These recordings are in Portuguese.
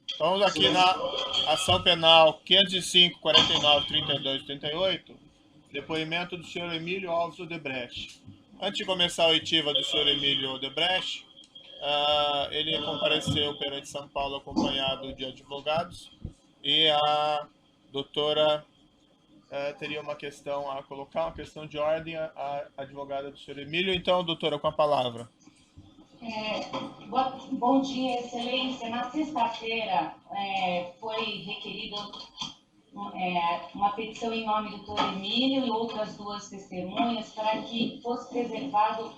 Estamos aqui na ação penal 505, 49, 32 e 38, depoimento do senhor Emílio Alves Odebrecht. Antes de começar a oitiva do senhor Emílio Odebrecht, ele compareceu perante São Paulo acompanhado de advogados e a doutora teria uma questão a colocar, uma questão de ordem, a advogada do senhor Emílio. Então, doutora, com a palavra. Bom dia, excelência. Na sexta-feira foi requerido uma petição em nome do doutor Emílio e outras duas testemunhas para que fosse preservado,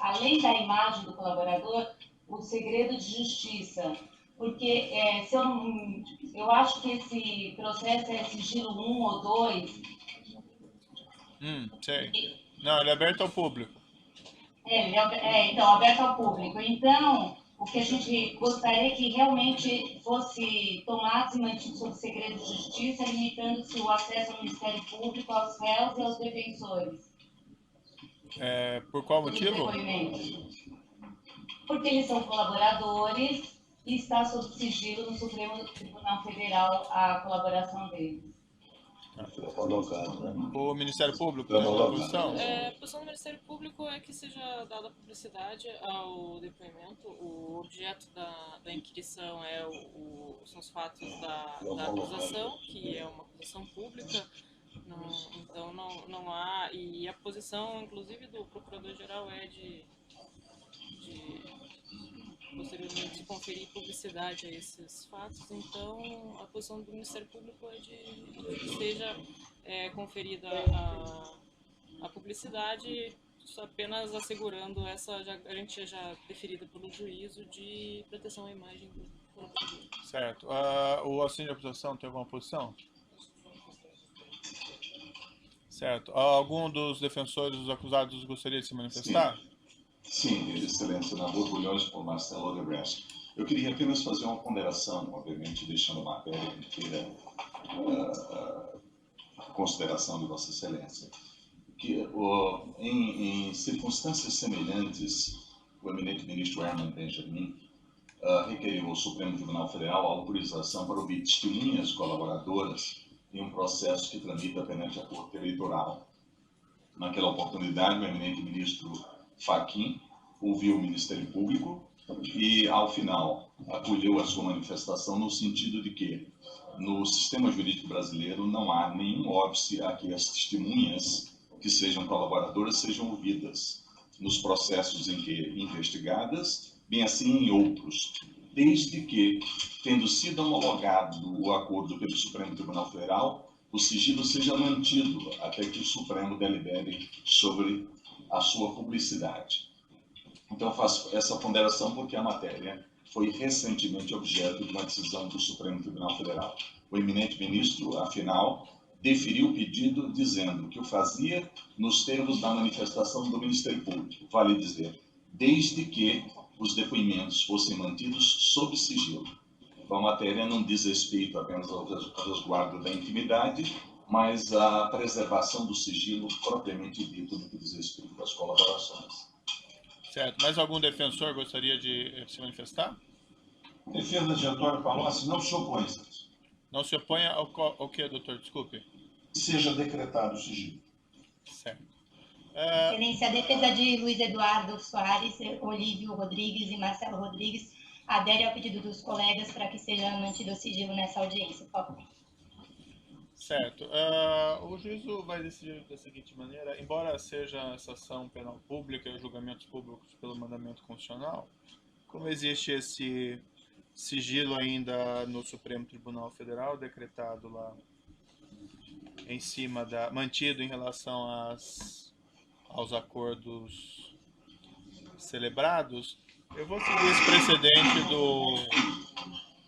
além da imagem do colaborador, o segredo de justiça. Porque eu acho que esse processo é sigilo 1 ou 2. Sei. Não, ele é aberto ao público. Então, aberto ao público. Então, o que a gente gostaria que realmente fosse tomado e mantido sob segredo de justiça, limitando-se o acesso ao Ministério Público, aos réus e aos defensores. Por qual motivo? Porque eles são colaboradores e está sob sigilo no Supremo Tribunal Federal a colaboração deles. O Ministério Público tem uma posição? A posição do Ministério Público é que seja dada publicidade ao depoimento. O objeto da inquirição são os fatos da acusação, que é uma acusação pública. Então não há... E a posição, inclusive, do Procurador-Geral é de posteriormente conferir publicidade a esses fatos. Então, a posição do Ministério Público é de que seja conferida a publicidade, apenas assegurando essa garantia já deferida pelo juízo de proteção à imagem do colaborador. Certo. O auxílio de acusação tem alguma posição? Certo. Algum dos defensores dos acusados gostaria de se manifestar? Sim, excelente senador Bulhões por Marcelo Odebrecht. Eu queria apenas fazer uma ponderação, obviamente deixando a matéria inteira consideração de Vossa Excelência, que em circunstâncias semelhantes, o eminente ministro Herman Benjamin requeriu ao Supremo Tribunal Federal a autorização para ouvir testemunhas colaboradoras em um processo que tramita perante a Corte Eleitoral. Naquela oportunidade, o eminente ministro Fachin ouviu o Ministério Público e, ao final, acolheu a sua manifestação no sentido de que, no sistema jurídico brasileiro, não há nenhum óbice a que as testemunhas que sejam colaboradoras sejam ouvidas nos processos em que investigadas, bem assim em outros, desde que, tendo sido homologado o acordo pelo Supremo Tribunal Federal, o sigilo seja mantido até que o Supremo delibere sobre a sua publicidade. Então, faço essa ponderação porque a matéria foi recentemente objeto de uma decisão do Supremo Tribunal Federal. O eminente ministro, afinal, deferiu o pedido dizendo que o fazia nos termos da manifestação do Ministério Público, vale dizer, desde que os depoimentos fossem mantidos sob sigilo. Então, a matéria não diz respeito apenas ao resguardo da intimidade, mas à preservação do sigilo propriamente dito no que diz respeito às colaborações. Certo. Mais algum defensor gostaria de se manifestar? Defesa de Antônio Palocci não se opõe. Não se opõe ao que, doutor? Desculpe. Que seja decretado o sigilo. Certo. Excelência, a defesa de Luiz Eduardo Soares, Olívio Rodrigues e Marcelo Rodrigues adere ao pedido dos colegas para que seja mantido o sigilo nessa audiência, por favor. Certo. O juízo vai decidir da seguinte maneira: embora seja essa ação penal pública e os julgamentos públicos pelo mandamento constitucional, como existe esse sigilo ainda no Supremo Tribunal Federal, decretado lá em cima mantido em relação aos acordos celebrados, eu vou seguir esse precedente do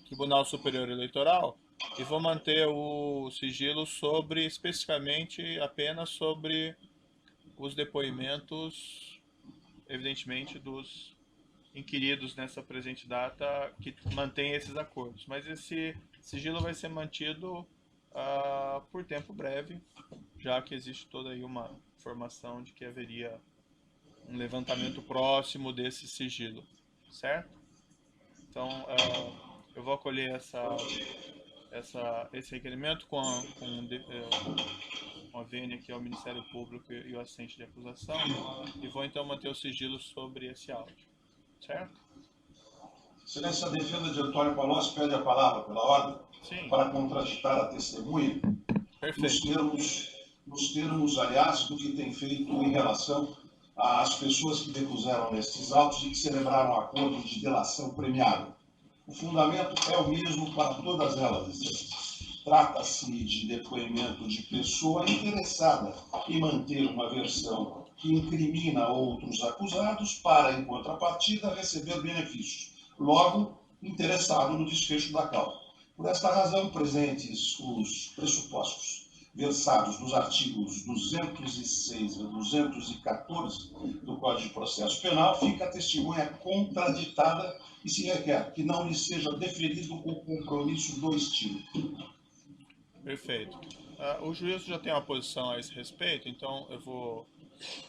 Tribunal Superior Eleitoral e vou manter o sigilo especificamente apenas sobre os depoimentos, evidentemente, dos inquiridos nessa presente data que mantém esses acordos. Mas esse sigilo vai ser mantido por tempo breve, já que existe toda aí uma informação de que haveria um levantamento próximo desse sigilo, certo? Então, eu vou acolher esse requerimento com a vênia aqui ao Ministério Público e o assistente de acusação, e vou então manter o sigilo sobre esse áudio, certo? Excelência, a defesa de Antônio Palocci pede a palavra pela ordem. Sim. Para contraditar a testemunha, Perfeito. nos termos, aliás, do que tem feito em relação às pessoas que depuseram nestes autos e que celebraram acordo de delação premiado. O fundamento é o mesmo para todas elas, excelência. Trata-se de depoimento de pessoa interessada em manter uma versão que incrimina outros acusados para, em contrapartida, receber benefícios. Logo, interessado no desfecho da causa. Por esta razão, presentes os pressupostos versados nos artigos 206 a 214 do Código de Processo Penal, fica a testemunha contraditada e se requer que não lhe seja deferido o compromisso do estilo. Perfeito. O juiz já tem uma posição a esse respeito, então eu vou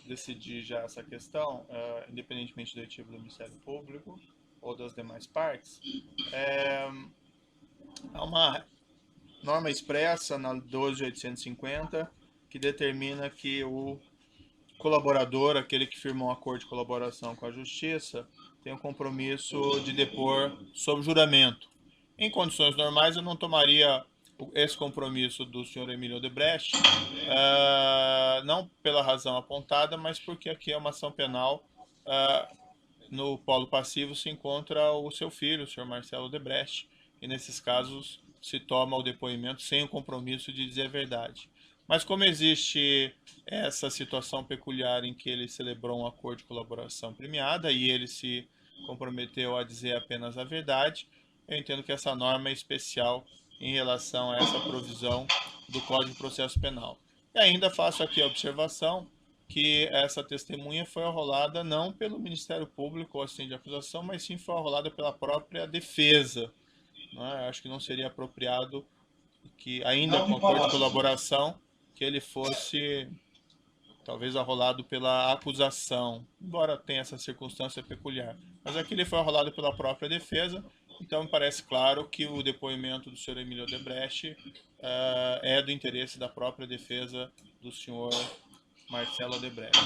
decidir já essa questão, independentemente do artigo do Ministério Público ou das demais partes. Há uma norma expressa na 12.850 que determina que o colaborador, aquele que firmou um acordo de colaboração com a Justiça, tem o compromisso de depor sob juramento. Em condições normais, eu não tomaria esse compromisso do senhor Emílio Odebrecht, não pela razão apontada, mas porque aqui é uma ação penal. No polo passivo se encontra o seu filho, o senhor Marcelo Odebrecht, e nesses casos se toma o depoimento sem o compromisso de dizer a verdade. Mas como existe essa situação peculiar em que ele celebrou um acordo de colaboração premiada e ele se comprometeu a dizer apenas a verdade, eu entendo que essa norma é especial em relação a essa provisão do Código de Processo Penal. E ainda faço aqui a observação que essa testemunha foi arrolada não pelo Ministério Público ou assistente de acusação, mas sim foi arrolada pela própria defesa. Acho que não seria apropriado que, ainda com acordo de colaboração, que ele fosse talvez arrolado pela acusação, embora tenha essa circunstância peculiar. Mas aqui ele foi arrolado pela própria defesa, então me parece claro que o depoimento do senhor Emílio Odebrecht é do interesse da própria defesa do senhor Marcelo Odebrecht.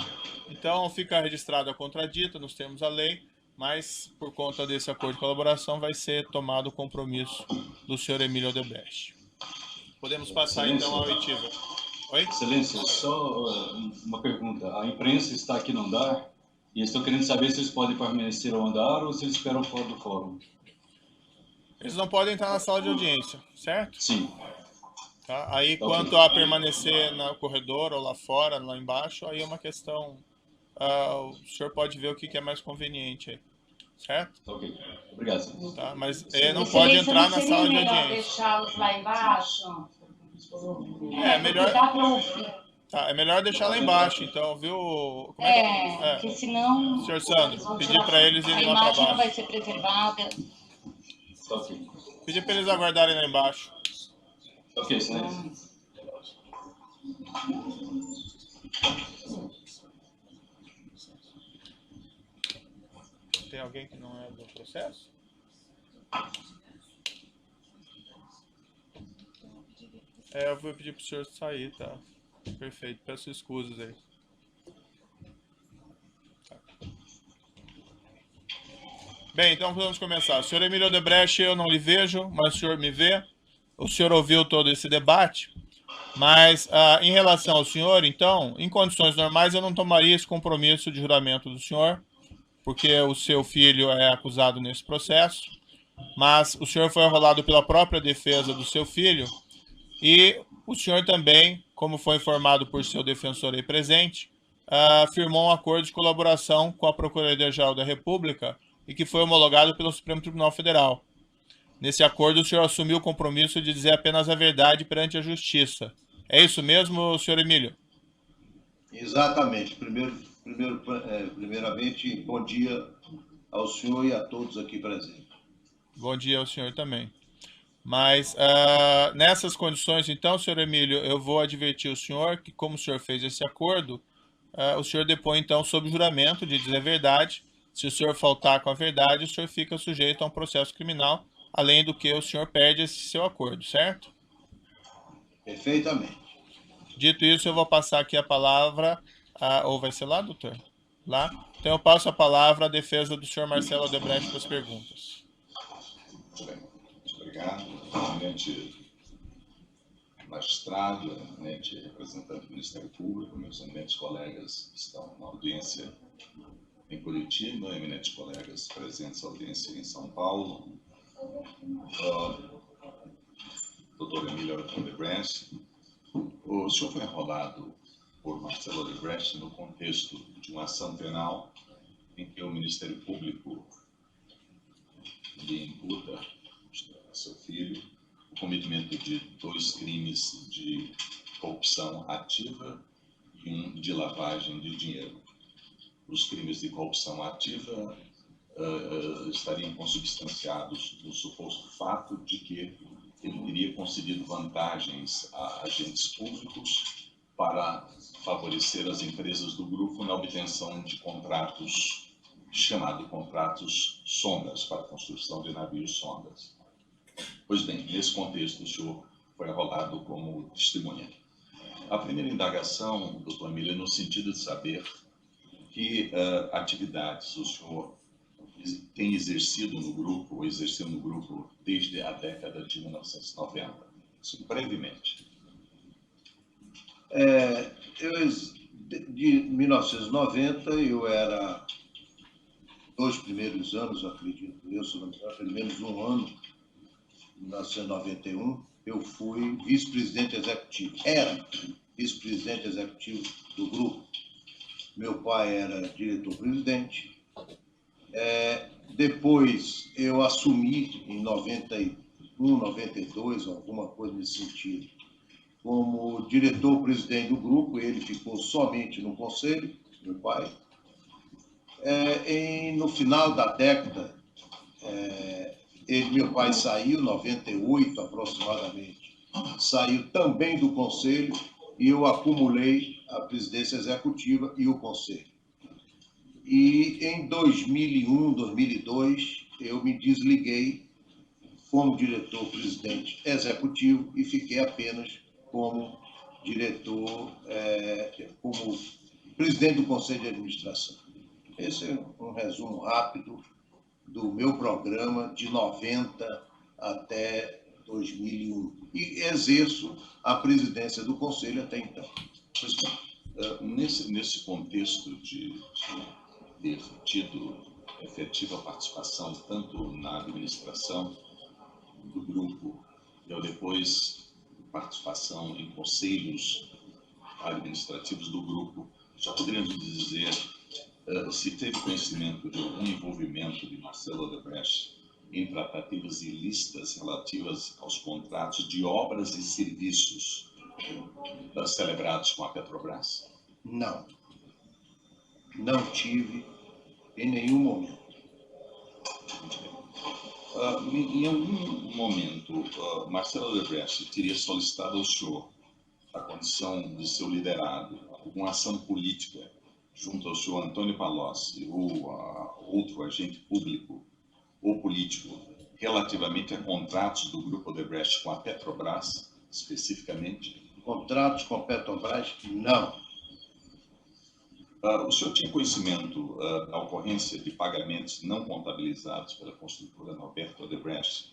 Então fica registrado a contradita nos termos da lei, mas por conta desse acordo de colaboração vai ser tomado o compromisso do senhor Emílio Odebrecht. Podemos passar então ao oitiva. Oi? Excelência, só uma pergunta. A imprensa está aqui no andar e estou querendo saber se eles podem permanecer ao andar ou se eles esperam fora do fórum. Eles não podem entrar na sala de audiência, certo? Sim. Tá? Aí, quanto a permanecer no corredor ou lá fora, lá embaixo, aí é uma questão... o senhor pode ver o que é mais conveniente aí, certo? Ok. Obrigado, senhor. Tá? Mas não pode entrar na sala de audiência. Deixá-los lá embaixo? Melhor... Tá, é melhor deixar lá embaixo, então, viu? Como porque senão... Senhor Sandro, pedir para eles irem lá para baixo. A imagem não vai ser preservada. Ok. Pedir para eles aguardarem lá embaixo. Ok, excelência. Tem alguém que não é do processo? Eu vou pedir para o senhor sair, tá? Perfeito, peço escusas aí. Tá. Bem, então vamos começar. O senhor Emílio Odebrecht, eu não lhe vejo, mas o senhor me vê. O senhor ouviu todo esse debate, mas em relação ao senhor, então, em condições normais, eu não tomaria esse compromisso de juramento do senhor, porque o seu filho é acusado nesse processo, mas o senhor foi arrolado pela própria defesa do seu filho e o senhor também, como foi informado por seu defensor aí presente, firmou um acordo de colaboração com a Procuradoria-Geral da República e que foi homologado pelo Supremo Tribunal Federal. Nesse acordo, o senhor assumiu o compromisso de dizer apenas a verdade perante a Justiça. É isso mesmo, senhor Emílio? Exatamente. Primeiramente, bom dia ao senhor e a todos aqui presentes. Bom dia ao senhor também. Mas, nessas condições, então, senhor Emílio, eu vou advertir o senhor que, como o senhor fez esse acordo, o senhor depõe, então, sob juramento de dizer a verdade, Se o senhor faltar com a verdade, o senhor fica sujeito a um processo criminal, além do que o senhor perde esse seu acordo, certo? Perfeitamente. Dito isso, eu vou passar aqui a palavra, ou vai ser lá, doutor? Lá? Então eu passo a palavra à defesa do senhor Marcelo Odebrecht para as perguntas. Muito bem. Muito obrigado. Eminente magistrado, eminente representante do Ministério Público, meus eminentes colegas que estão na audiência em Curitiba, eminentes colegas presentes na audiência em São Paulo, doutor Emílio Odebrecht. O senhor foi enrolado por Marcelo Odebrecht no contexto de uma ação penal em que o Ministério Público lhe imputa a seu filho o cometimento de 2 crimes de corrupção ativa e um de lavagem de dinheiro. Os crimes de corrupção ativa estariam consubstanciados no suposto fato de que ele teria concedido vantagens a agentes públicos para favorecer as empresas do grupo na obtenção de contratos, chamados contratos sondas, para a construção de navios sondas. Pois bem, nesse contexto, o senhor foi arrolado como testemunha. A primeira indagação, doutor Emílio, é no sentido de saber que atividades o senhor tem exercido no grupo, ou exerceu no grupo, desde a década de 1990. Isso, brevemente. De 1990, eu era 2 primeiros anos, acredito eu, pelo menos um ano, em 1991, eu fui vice-presidente executivo. Era vice-presidente executivo do grupo. Meu pai era diretor-presidente. Depois eu assumi em 91, 92, alguma coisa nesse sentido, como diretor-presidente do grupo. Ele ficou somente no conselho, meu pai. No final da década, meu pai saiu, 98 aproximadamente, saiu também do conselho e eu acumulei a presidência executiva e o conselho. E em 2001, 2002, eu me desliguei como diretor-presidente executivo e fiquei apenas como diretor, como presidente do Conselho de Administração. Esse é um resumo rápido do meu programa de 90 até 2001. E exerço a presidência do Conselho até então. Nesse contexto de ter tido efetiva participação tanto na administração do grupo e depois participação em conselhos administrativos do grupo, já poderíamos dizer se teve conhecimento de algum envolvimento de Marcelo Odebrecht em tratativas ilícitas relativas aos contratos de obras e serviços celebrados com a Petrobras? Não. Não tive em nenhum momento. Em algum momento, Marcelo Odebrecht teria solicitado ao senhor a condição de seu liderado, alguma ação política junto ao senhor Antônio Palocci ou a outro agente público ou político relativamente a contratos do Grupo Odebrecht com a Petrobras, especificamente? Contratos com a Petrobras, não. O senhor tinha conhecimento da ocorrência de pagamentos não contabilizados pela construtora Norberto Odebrecht?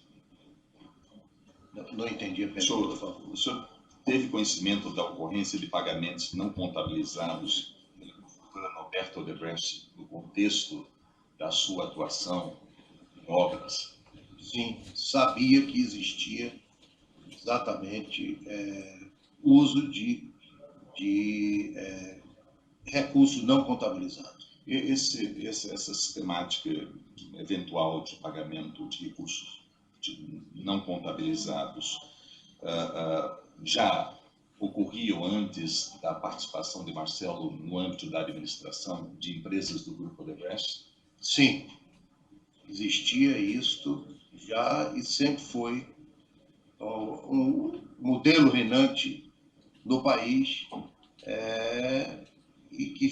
Não entendi a pergunta, por favor. O senhor teve conhecimento da ocorrência de pagamentos não contabilizados pela construtora Norberto Odebrecht no contexto da sua atuação em obras? Sim, sabia que existia exatamente uso de recursos não contabilizados. Essa sistemática eventual de pagamento de recursos não contabilizados já ocorriam antes da participação de Marcelo no âmbito da administração de empresas do Grupo Odebrecht? Sim, existia isto já e sempre foi um modelo reinante no país e que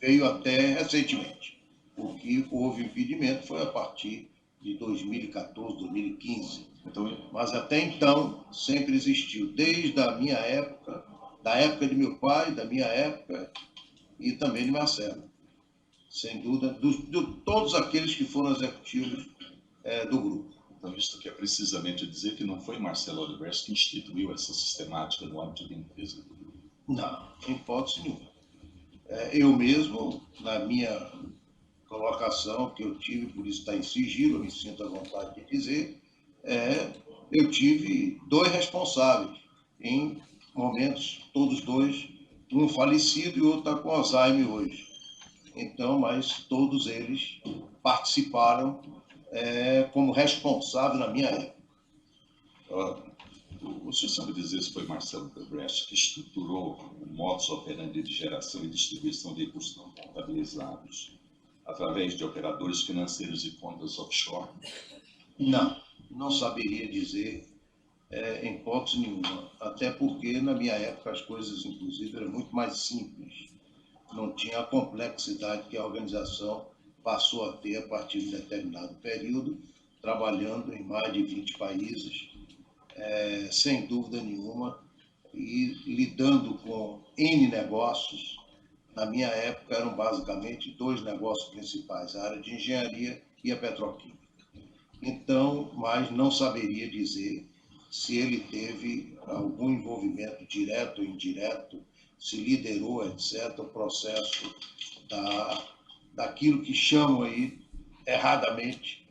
veio até recentemente. O que houve impedimento foi a partir de 2014, 2015. Mas até então sempre existiu, desde a minha época, da época de meu pai, da minha época e também de Marcelo. Sem dúvida, de todos aqueles que foram executivos do grupo. Então, isso quer precisamente dizer que não foi Marcelo Odebrecht que instituiu essa sistemática no âmbito da empresa? Não, em hipótese nenhuma. Eu mesmo, na minha colocação que eu tive, por isso está em sigilo, eu me sinto à vontade de dizer, eu tive 2 responsáveis em momentos, todos 2, um falecido e o outro está com Alzheimer hoje. Então, mas todos eles participaram como responsável na minha época. O senhor sabe dizer se foi Marcelo Odebrecht que estruturou o modus operandi de geração e distribuição de recursos não contabilizados através de operadores financeiros e contas offshore? Não saberia dizer em hipótese nenhuma, até porque na minha época as coisas, inclusive, eram muito mais simples. Não tinha a complexidade que a organização passou a ter a partir de um determinado período, trabalhando em mais de 20 países, sem dúvida nenhuma, e lidando com N negócios. Na minha época eram basicamente 2 negócios principais, a área de engenharia e a petroquímica. Então, mas não saberia dizer se ele teve algum envolvimento direto ou indireto, se liderou, etc., o processo daquilo que chamam aí, erradamente,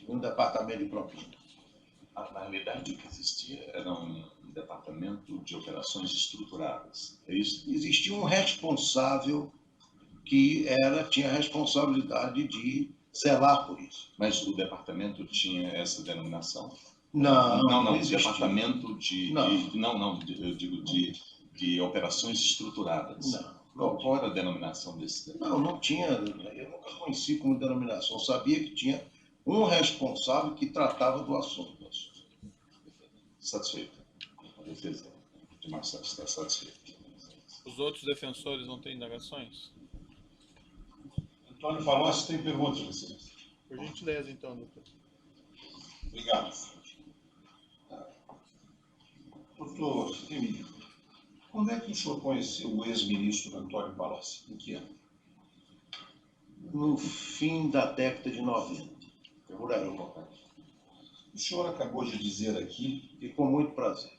um departamento de propina. Na realidade, o que existia era um departamento de operações estruturadas, é isso? Existia um responsável que tinha a responsabilidade de zelar por isso. Mas o departamento tinha essa denominação? Não existia. Departamento eu digo de operações estruturadas. Qual era a denominação desse departamento? Não tinha, eu nunca conheci como denominação, sabia que tinha um responsável que tratava do assunto. Satisfeito. A defesa de Marcelo está satisfeita. Os outros defensores não têm indagações? Antônio Palocci tem perguntas, Excelência. Por gentileza, então, doutor. Obrigado. Doutor Emílio, quando é que o senhor conheceu o ex-ministro Antônio Palocci? Em que ano? No fim da década de 90. Por aí. O senhor acabou de dizer aqui... E com muito prazer.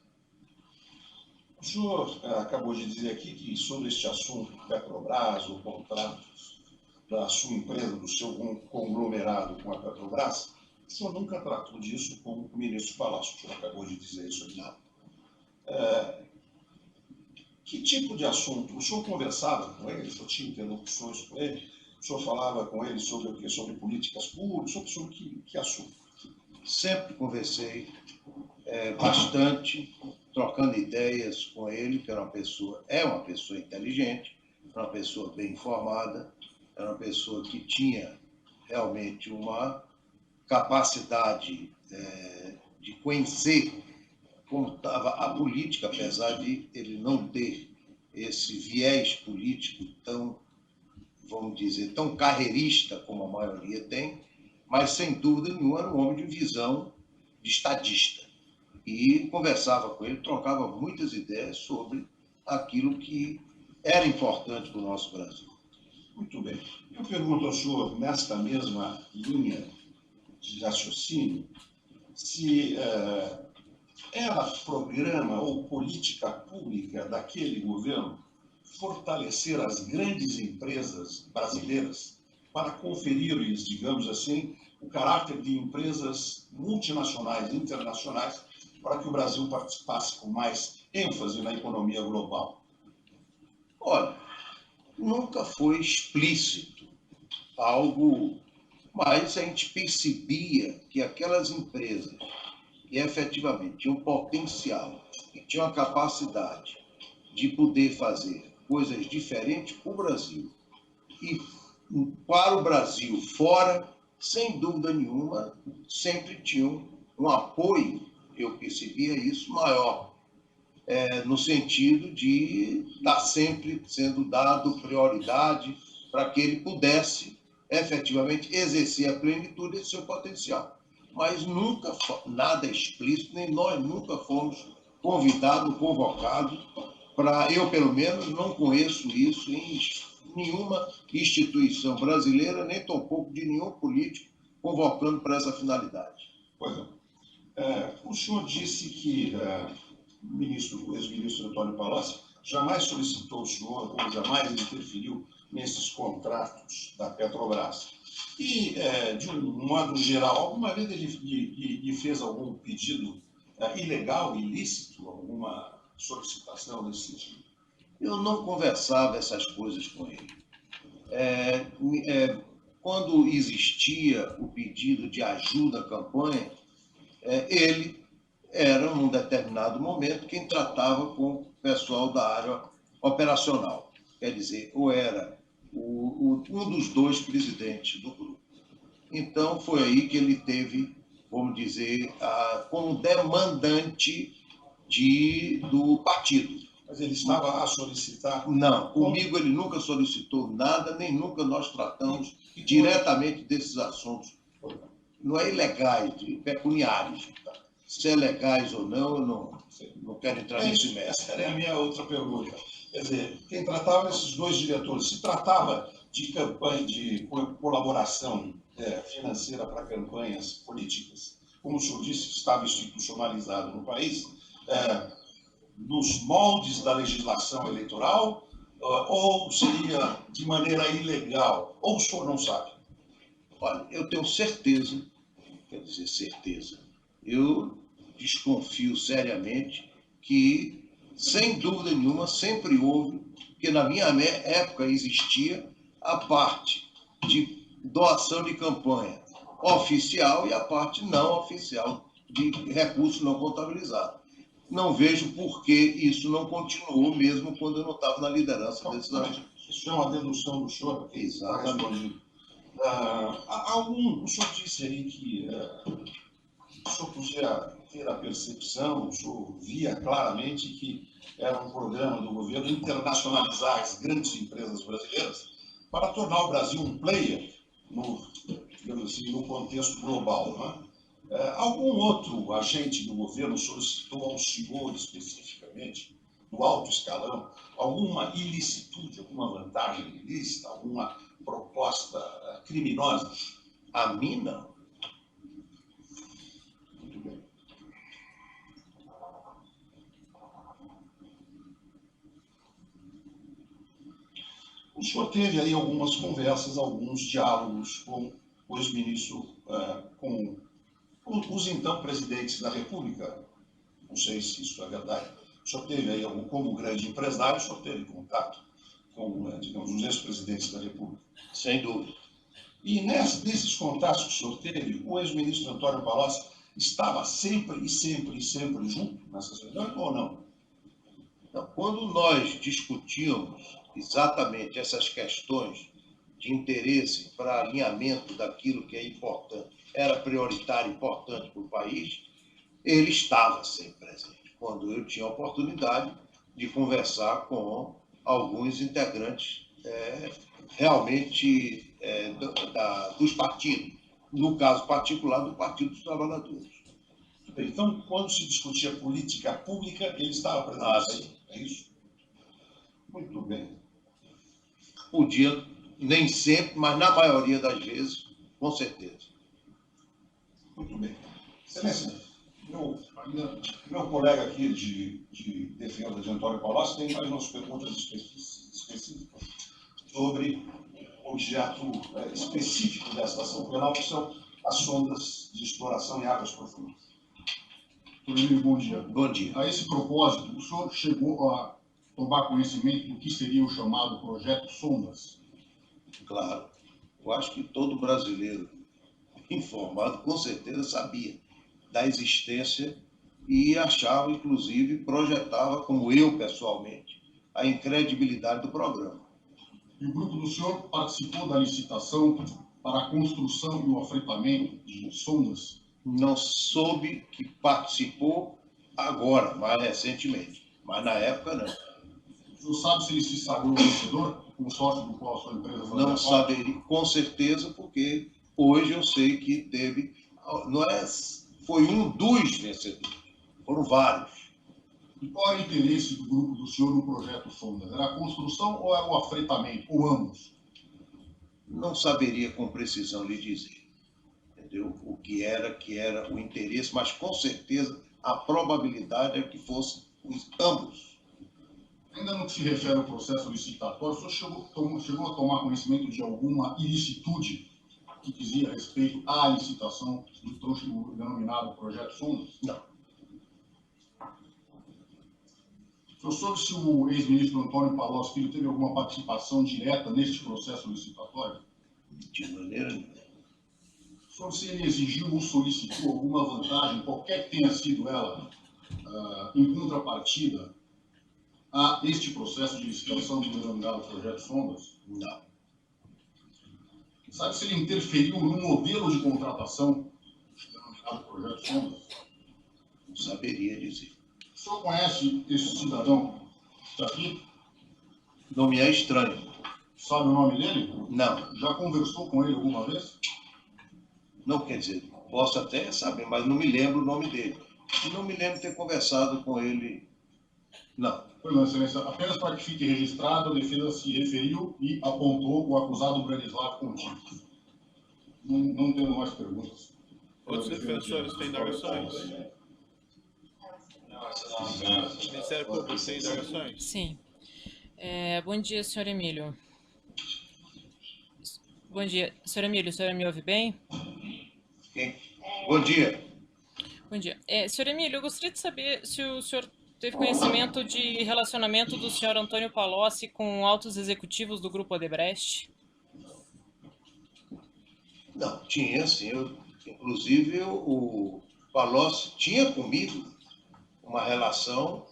O senhor acabou de dizer aqui que sobre este assunto, Petrobras, ou contratos da sua empresa, do seu conglomerado com a Petrobras, o senhor nunca tratou disso com o ministro Palocci. O senhor acabou de dizer isso aqui. Que tipo de assunto? O senhor conversava com ele? O senhor tinha interlocuções com ele? O senhor falava com ele sobre o quê? Sobre políticas públicas? Sobre que assunto? Sempre conversei bastante, trocando ideias com ele, que é uma pessoa inteligente, uma pessoa bem informada, era uma pessoa que tinha realmente uma capacidade de conhecer como estava a política, apesar de ele não ter esse viés político tão, vamos dizer, tão carreirista como a maioria tem, mas sem dúvida nenhuma era um homem de visão de estadista. E conversava com ele, trocava muitas ideias sobre aquilo que era importante para o nosso Brasil. Muito bem. Eu pergunto ao senhor, nesta mesma linha de raciocínio, se era programa ou política pública daquele governo fortalecer as grandes empresas brasileiras para conferir-lhes, digamos assim, o caráter de empresas multinacionais, internacionais, para que o Brasil participasse com mais ênfase na economia global? Olha, nunca foi explícito algo, mas a gente percebia que aquelas empresas que efetivamente tinham potencial e tinham a capacidade de poder fazer coisas diferentes para o Brasil e para o Brasil fora, sem dúvida nenhuma, sempre tinham um apoio, eu percebia isso, maior, no sentido de estar sempre sendo dado prioridade para que ele pudesse efetivamente exercer a plenitude de seu potencial. Mas nunca, nada explícito, nem nós nunca fomos convidados, convocados, para, eu pelo menos não conheço isso em nenhuma instituição brasileira, nem tampouco de nenhum político convocando para essa finalidade. Pois é. O senhor disse que o ex-ministro Antônio Palocci jamais solicitou o senhor ou jamais interferiu nesses contratos da Petrobras. E, de um modo geral, alguma vez ele fez algum pedido ilegal, ilícito, alguma solicitação nesse sentido? Eu não conversava essas coisas com ele. Quando existia o pedido de ajuda à campanha, ele era, num determinado momento, quem tratava com o pessoal da área operacional. Quer dizer, ou era um dos dois presidentes do grupo. Então, foi aí que ele teve, vamos dizer, como demandante do partido. Mas ele estava a solicitar? Não, comigo ele nunca solicitou nada, nem nunca nós tratamos diretamente desses assuntos. Não é ilegais, pecuniários. Se é legais ou não, eu não quero entrar nesse mérito. Essa era a minha outra pergunta. Quer dizer, quem tratava esses dois diretores, se tratava de campanha, de colaboração financeira para campanhas políticas, como o senhor disse, que estava institucionalizado no país, nos moldes da legislação eleitoral, ou seria de maneira ilegal, ou o senhor não sabe? Olha, eu tenho certeza, quer dizer, certeza, eu desconfio seriamente que, sem dúvida nenhuma, sempre houve, porque na minha época existia a parte de doação de campanha oficial e a parte não oficial de recurso não contabilizado. Não vejo por que isso não continuou, mesmo quando eu não estava na liderança desses anos. Isso é uma dedução do senhor? Exatamente. O senhor disse aí que o senhor podia ter a percepção, o senhor via claramente que era um programa do governo internacionalizar as grandes empresas brasileiras para tornar o Brasil um player digamos assim, no contexto global, não é? Algum outro agente do governo solicitou ao senhor especificamente, no alto escalão, alguma ilicitude, alguma vantagem ilícita, alguma proposta criminosa? A mim, não. Muito bem. O senhor teve aí algumas conversas, alguns diálogos com o ex-ministro, com os então presidentes da República. Não sei se isso é verdade. O senhor teve aí, como grande empresário, o senhor teve contato com, digamos, os ex-presidentes da República? Sem dúvida. E nesses contatos que o senhor teve, o ex-ministro Antônio Palocci estava sempre junto nessas reuniões ou não? Então, quando nós discutíamos exatamente essas questões de interesse para alinhamento daquilo que é importante, era prioritário e importante para o país, ele estava sempre presente. Quando eu tinha a oportunidade de conversar com alguns integrantes realmente dos partidos, no caso particular do Partido dos Trabalhadores. Então, quando se discutia política pública, ele estava presente. É isso? Muito bem. Podia, nem sempre, mas na maioria das vezes, com certeza. Muito bem. Excelência, meu colega aqui de defesa de Antônio Palocci tem mais umas perguntas específicas sobre o objeto específico dessa ação penal, que são as sondas de exploração em águas profundas. Doutor, bom dia. Bom dia. A esse propósito, o senhor chegou a tomar conhecimento do que seria o chamado projeto Sondas? Claro. Eu acho que todo brasileiro informado, com certeza, sabia da existência e achava, inclusive, projetava, como eu pessoalmente, a incredibilidade do programa. E o grupo do senhor participou da licitação para a construção e o afretamento de sondas? Não soube que participou agora, mais recentemente, mas na época não. O senhor sabe se ele se sagrou vencedor? consórcio do qual a sua empresa fazia Não parte? saberia, com certeza, porque hoje eu sei que teve, não é, foi um dos vencedores, foram vários. E qual é o interesse do grupo do senhor no projeto Sondas? Era a construção ou era o afretamento, ou ambos? Não saberia com precisão lhe dizer, entendeu? O que era o interesse, mas com certeza a probabilidade é que fosse ambos. Ainda no que se refere ao processo licitatório, o senhor chegou a tomar conhecimento de alguma ilicitude que dizia respeito à licitação do denominado projeto Sondas? Não. O senhor soube se o ex-ministro Antônio Palocci Filho teve alguma participação direta neste processo licitatório? De maneira nenhuma. O senhor se ele exigiu ou solicitou alguma vantagem, qualquer que tenha sido ela, em contrapartida a este processo de licitação do denominado projeto Sondas? Não. Sabe se ele interferiu no modelo de contratação do denominado projeto Sondas? Não saberia dizer. O senhor conhece esse cidadão que está aqui? Não me é estranho. Sabe o nome dele? Não. Já conversou com ele alguma vez? Não, quer dizer, posso até saber, mas não me lembro o nome dele. Não me lembro de ter conversado com ele. Não. Pois não, excelência. Apenas para que fique registrado, a defesa se referiu e apontou o acusado Branislav Contínuo. Não temos mais perguntas. Outros defensores têm indagações? O Ministério Público tem indagações? Sim. Bom dia, senhor Emílio. Bom dia. Senhor Emílio, o senhor me ouve bem? Quem? Bom dia. Bom dia. Senhor Emílio, eu gostaria de saber se o senhor teve conhecimento de relacionamento do senhor Antônio Palocci com altos executivos do Grupo Odebrecht? Não, tinha sim. Inclusive, o Palocci tinha comigo uma relação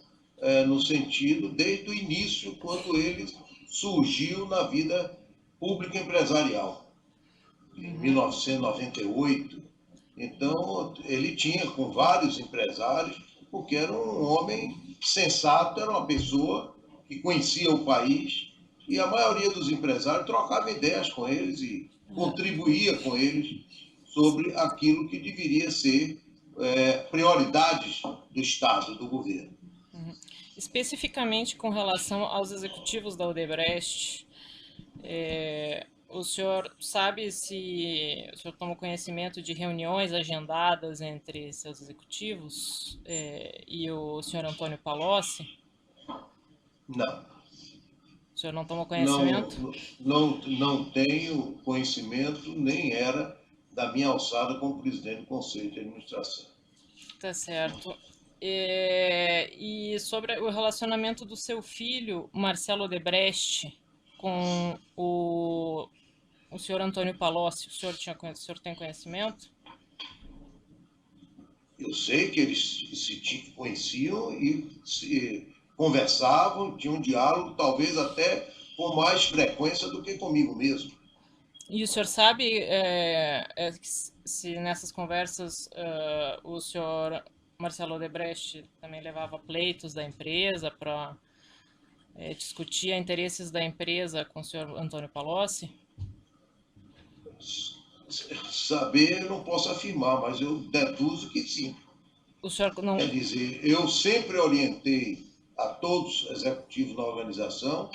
no sentido, desde o início, quando ele surgiu na vida pública empresarial, em 1998. Então, ele tinha com vários empresários, porque era um homem sensato, era uma pessoa que conhecia o país, e a maioria dos empresários trocava ideias com eles e contribuía com eles sobre aquilo que deveria ser prioridades do Estado, do governo. Especificamente com relação aos executivos da Odebrecht, o senhor sabe se o senhor tomou conhecimento de reuniões agendadas entre seus executivos e o senhor Antônio Palocci? Não. O senhor não tomou conhecimento? Não tenho conhecimento, nem era da minha alçada como presidente do Conselho de Administração. Tá certo. E sobre o relacionamento do seu filho, Marcelo Odebrecht, com o senhor Antônio Palocci, o senhor tem conhecimento? Eu sei que eles se conheciam e se conversavam, tinham um diálogo, talvez até com mais frequência do que comigo mesmo. E o senhor sabe se nessas conversas o senhor Marcelo Odebrecht também levava pleitos da empresa para discutir interesses da empresa com o senhor Antônio Palocci? Saber eu não posso afirmar, mas eu deduzo que sim. O senhor não... Quer dizer, eu sempre orientei a todos os executivos da organização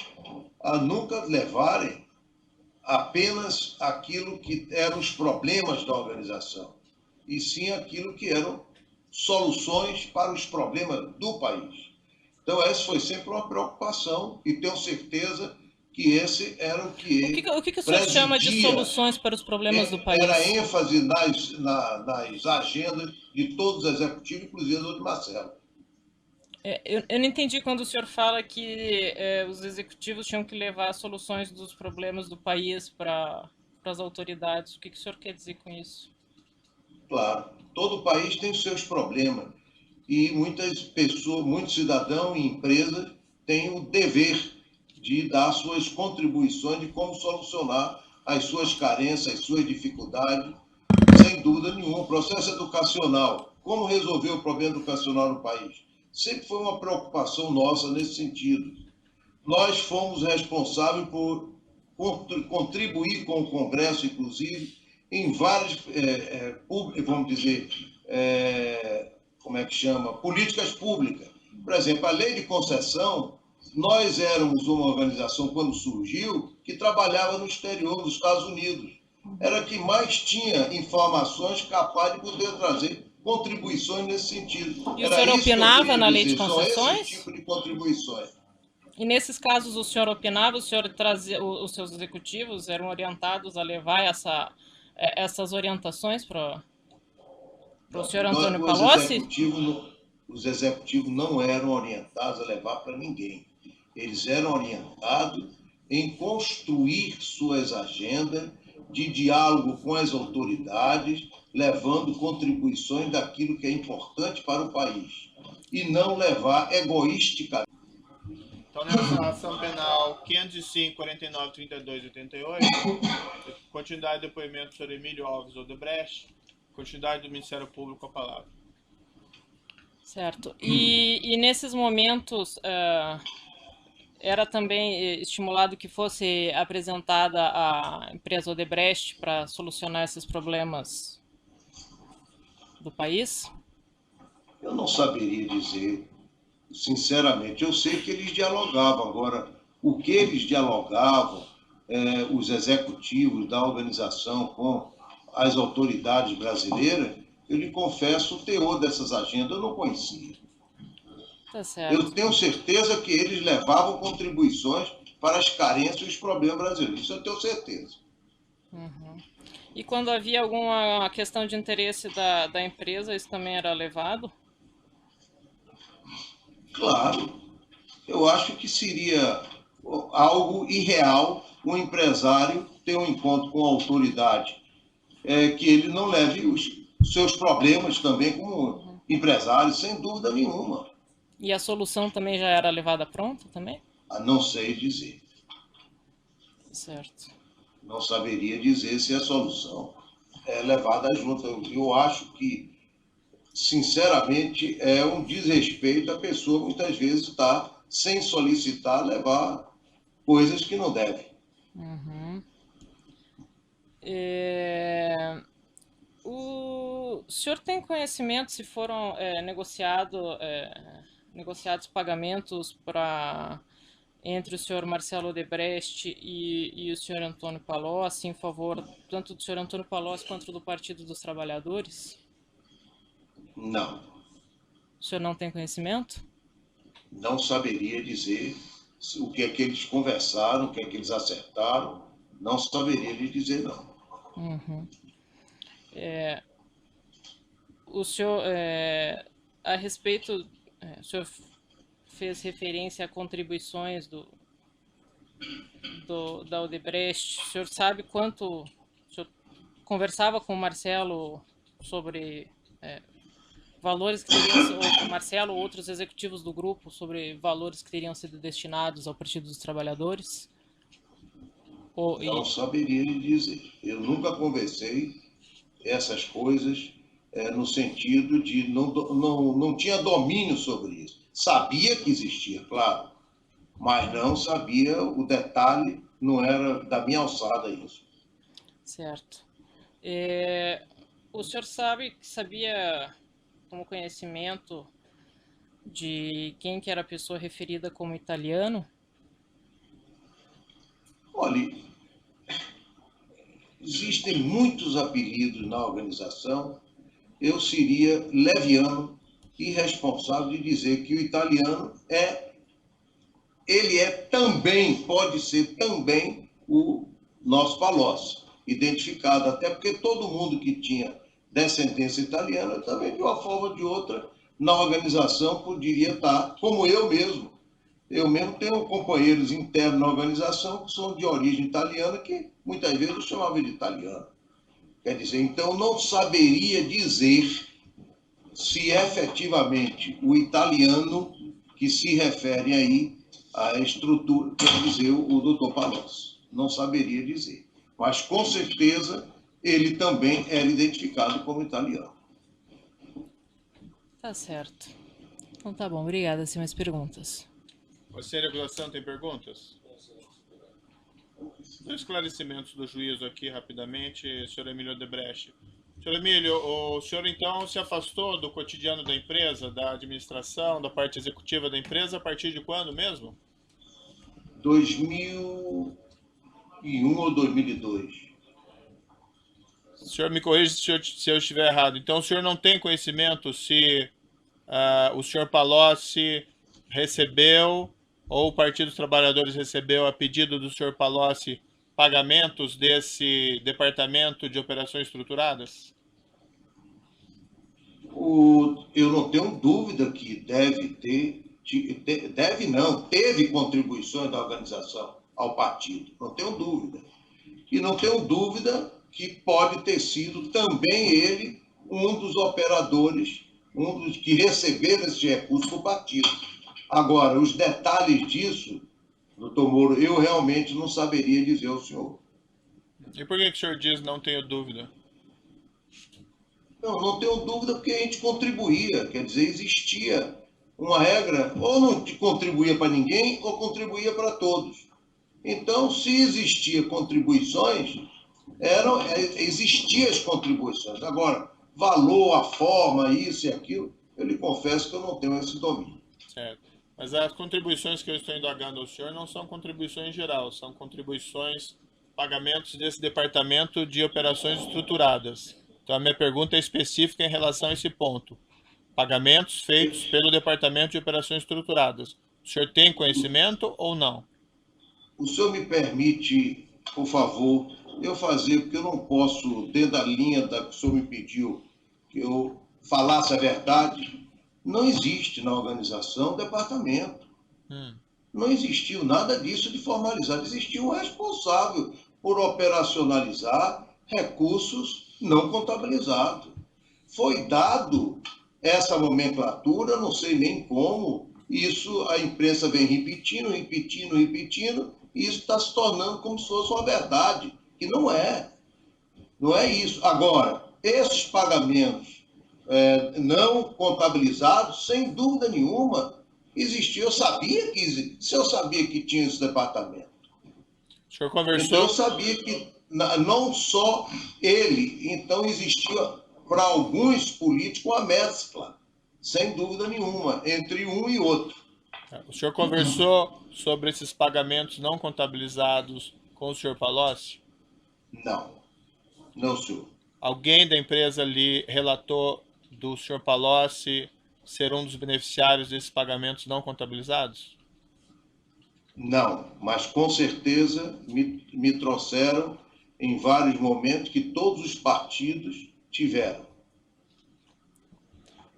a nunca levarem apenas aquilo que eram os problemas da organização, e sim aquilo que eram soluções para os problemas do país. Então, essa foi sempre uma preocupação, e tenho certeza que esse era o que ele O que o senhor chama de soluções para os problemas do país? Era ênfase nas agendas de todos os executivos, inclusive do de Marcelo. Eu não entendi quando o senhor fala que os executivos tinham que levar soluções dos problemas do país para as autoridades. O que o senhor quer dizer com isso? Claro, todo país tem os seus problemas e muitas pessoas, muitos cidadãos e empresas têm o dever de dar suas contribuições de como solucionar as suas carências, as suas dificuldades, sem dúvida nenhuma. O processo educacional, como resolver o problema educacional no país? Sempre foi uma preocupação nossa nesse sentido. nós fomos responsáveis por contribuir com o Congresso, inclusive, em várias, vamos dizer, como é que chama? Políticas públicas. Por exemplo, a lei de concessão, nós éramos uma organização, quando surgiu, que trabalhava no exterior, nos Estados Unidos. Era que mais tinha informações capazes de poder trazer contribuições nesse sentido. E o senhor opinava na lei de concessões? São esse tipo de contribuições. E nesses casos o senhor opinava, o senhor trazia, os seus executivos eram orientados a levar essas orientações para o senhor Antônio Palocci? Os executivos não eram orientados a levar para ninguém. Eles eram orientados em construir suas agendas de diálogo com as autoridades, levando contribuições daquilo que é importante para o país, e não levar egoisticamente. Então, nessa ação penal 505, 49, 32 e 88, continuidade do depoimento do senhor Emílio Alves Odebrecht, continuidade do Ministério Público com a palavra. Certo. E nesses momentos, era também estimulado que fosse apresentada a empresa Odebrecht para solucionar esses problemas do país? Eu não saberia dizer, sinceramente. Eu sei que eles dialogavam. Agora, o que eles dialogavam, os executivos da organização com as autoridades brasileiras, eu lhe confesso, o teor dessas agendas eu não conhecia. Tá certo. Eu tenho certeza que eles levavam contribuições para as carências e os problemas brasileiros. Isso eu tenho certeza. Uhum. E quando havia alguma questão de interesse da empresa, isso também era levado? Claro. Eu acho que seria algo irreal um empresário ter um encontro com a autoridade, que ele não leve os seus problemas também como empresário, sem dúvida nenhuma. E a solução também já era levada pronta também? Não sei dizer. Certo. Não saberia dizer se a solução é levada junto. Eu acho que, sinceramente, é um desrespeito a pessoa muitas vezes estar sem solicitar levar coisas que não deve. Uhum. O senhor tem conhecimento se foram negociados pagamentos entre o senhor Marcelo Odebrecht e o senhor Antônio Palocci em favor tanto do senhor Antônio Palocci quanto do Partido dos Trabalhadores? Não. O senhor não tem conhecimento? Não saberia dizer o que é que eles conversaram, o que é que eles acertaram. Não saberia lhe dizer, não. Uhum. O senhor, a respeito, o senhor fez referência a contribuições da Odebrecht. O senhor sabe quanto... O senhor conversava com o Marcelo sobre valores que teriam... Ou Marcelo ou outros executivos do grupo sobre valores que teriam sido destinados ao Partido dos Trabalhadores? Não saberia lhe dizer. Eu nunca conversei essas coisas no sentido de não tinha domínio sobre isso. Sabia que existia, claro, mas não sabia o detalhe, não era da minha alçada isso. Certo. O senhor sabia como conhecimento de quem que era a pessoa referida como italiano? Olha, existem muitos apelidos na organização. Eu seria leviano e irresponsável de dizer que o italiano pode ser também o nosso Palocci, identificado, até porque todo mundo que tinha descendência italiana também, de uma forma ou de outra, na organização poderia estar, como eu mesmo. Eu mesmo tenho companheiros internos na organização que são de origem italiana, que muitas vezes eu chamava de italiano. Quer dizer, então não saberia dizer se efetivamente o italiano que se refere aí à estrutura, quer dizer, o doutor Palocci. Não saberia dizer. Mas, com certeza, ele também era identificado como italiano. Tá certo. Então tá bom, obrigada. Sem mais perguntas. Você, acusação, tem perguntas? Dois esclarecimentos do juízo aqui, rapidamente, senhor Emílio Odebrecht. Senhor Emílio, o senhor então se afastou do cotidiano da empresa, da administração, da parte executiva da empresa, a partir de quando mesmo? 2001 ou 2002. O senhor me corrija se eu estiver errado. Então, o senhor não tem conhecimento se o senhor Palocci recebeu, ou o Partido dos Trabalhadores recebeu, a pedido do senhor Palocci, pagamentos desse Departamento de Operações Estruturadas? Eu não tenho dúvida que teve contribuições da organização ao partido, não tenho dúvida. E não tenho dúvida que pode ter sido também ele um dos operadores, um dos que receberam esse recurso do partido. Agora, os detalhes disso, doutor Moro, eu realmente não saberia dizer ao senhor. E por que o senhor diz não tenho dúvida? Não tenho dúvida porque a gente contribuía, quer dizer, existia uma regra, ou não contribuía para ninguém, ou contribuía para todos. Então, se existia contribuições, existiam as contribuições. Agora, valor, a forma, isso e aquilo, eu lhe confesso que eu não tenho esse domínio. Certo. Mas as contribuições que eu estou indagando ao senhor não são contribuições em geral, são contribuições, pagamentos desse Departamento de Operações Estruturadas. Então, a minha pergunta é específica em relação a esse ponto. Pagamentos feitos pelo Departamento de Operações Estruturadas. O senhor tem conhecimento ou não? O senhor me permite, por favor, eu fazer, porque eu não posso, dentro da linha que o senhor me pediu, que eu falasse a verdade. Não existe na organização departamento. Não existiu nada disso de formalizado. Existiu um responsável por operacionalizar recursos não contabilizados. Foi dado essa nomenclatura, não sei nem como, isso a imprensa vem repetindo, e isso está se tornando como se fosse uma verdade, que não é. Não é isso. Agora, esses pagamentos não contabilizados, sem dúvida nenhuma, existiam. Eu sabia que se eu sabia que tinha esse departamento. O senhor conversou? Então, eu sabia que não só ele, então existia para alguns políticos uma mescla, sem dúvida nenhuma, entre um e outro. O senhor conversou sobre esses pagamentos não contabilizados com o senhor Palocci? Não, senhor. Alguém da empresa lhe relatou do senhor Palocci ser um dos beneficiários desses pagamentos não contabilizados? Não, mas com certeza me trouxeram em vários momentos que todos os partidos tiveram.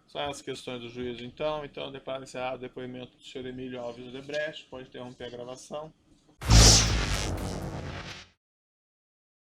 São as questões do juízo, então. Declaro encerrado o depoimento do senhor Emílio Alves Odebrecht. Pode interromper a gravação.